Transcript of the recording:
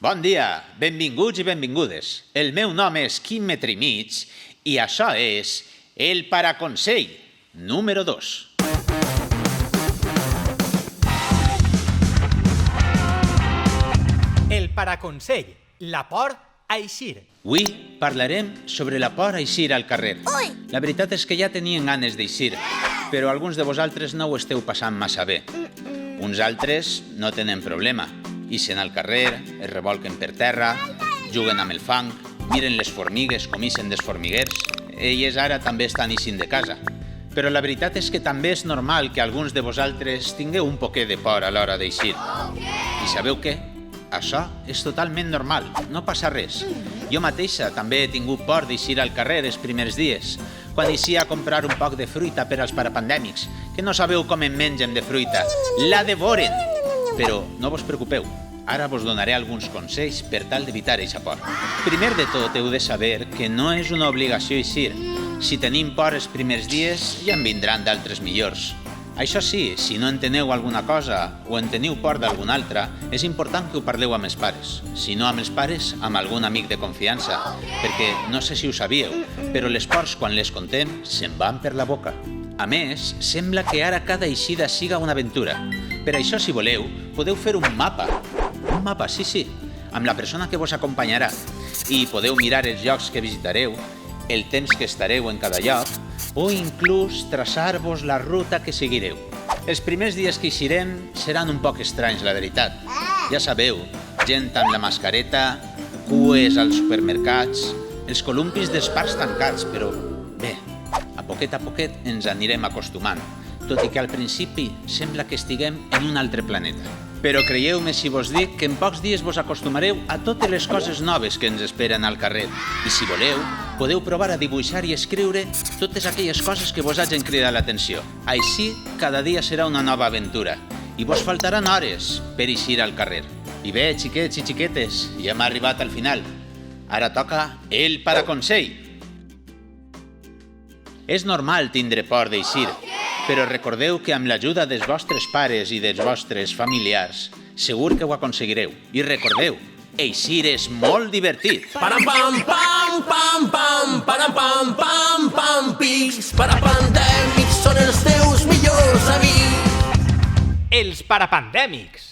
Bon dia, benvinguts i benvingudes. El meu nom és Quim Metri Mig i això és el Paraconsell número 2. El Paraconsell, la por a eixir. Avui parlarem sobre la por a eixir al carrer. Ui! La veritat és que ja tenien ganes d'eixir, però alguns de vosaltres no ho esteu passant massa bé. Uns altres no tenen problema. Ixen al carrer, es revolquen per terra, juguen amb el fang, miren les formigues com ixen dels formiguers. Elles ara també estan ixint de casa. Però la veritat és que també és normal que alguns de vosaltres tingueu un poquet de por a l'hora d'eixir. I sabeu què? Això és totalment normal, no passa res. Jo mateixa també he tingut por d'eixir al carrer els primers dies, quan eixia a comprar un poc de fruita per als parapandèmics, que no sabeu com en mengem de fruita, la devoren. Però no vos preocupeu, ara vos donaré alguns consells per tal d'evitar eixa por. Primer de tot heu de saber que no és una obligació eixir. Si tenim por els primers dies, ja en vindran d'altres millors. Això sí, si no enteneu alguna cosa o en teniu por d'alguna altra, és important que ho parleu amb els pares. Si no amb els pares, amb algun amic de confiança, perquè no sé si ho sabíeu, però les pors quan les contem se'n van per la boca. A més, sembla que ara cada eixida siga una aventura. Per això, si voleu, podeu fer un mapa. Un mapa, sí, amb la persona que vos acompanyarà. I podeu mirar els llocs que visitareu, el temps que estareu en cada lloc, o inclús traçar-vos la ruta que seguireu. Els primers dies que eixirem seran un poc estranys, la veritat. Ja sabeu, gent amb la mascareta, cues als supermercats, els columpis dels parcs tancats, però bé, a poquet ens anirem acostumant, tot i que al principi sembla que estiguem en un altre planeta. Però creieu-me si vos dic que en pocs dies vos acostumareu a totes les coses noves que ens esperen al carrer. I si voleu, podeu provar a dibuixar i escriure totes aquelles coses que vos hagin cridat l'atenció. Així, cada dia serà una nova aventura i vos faltaran hores per eixir al carrer. I bé, xiquets i xiquetes, ja hem arribat al final. Ara toca el Paraconsell. És normal tindre por d'eixir, però recordeu que amb l'ajuda dels vostres pares i dels vostres familiars segur que ho aconseguireu. I recordeu, eixir és molt divertit. Param pam pam pam pam, param pam pam pam pics, parapandèmics són els teus millors amics. Els parapandèmics.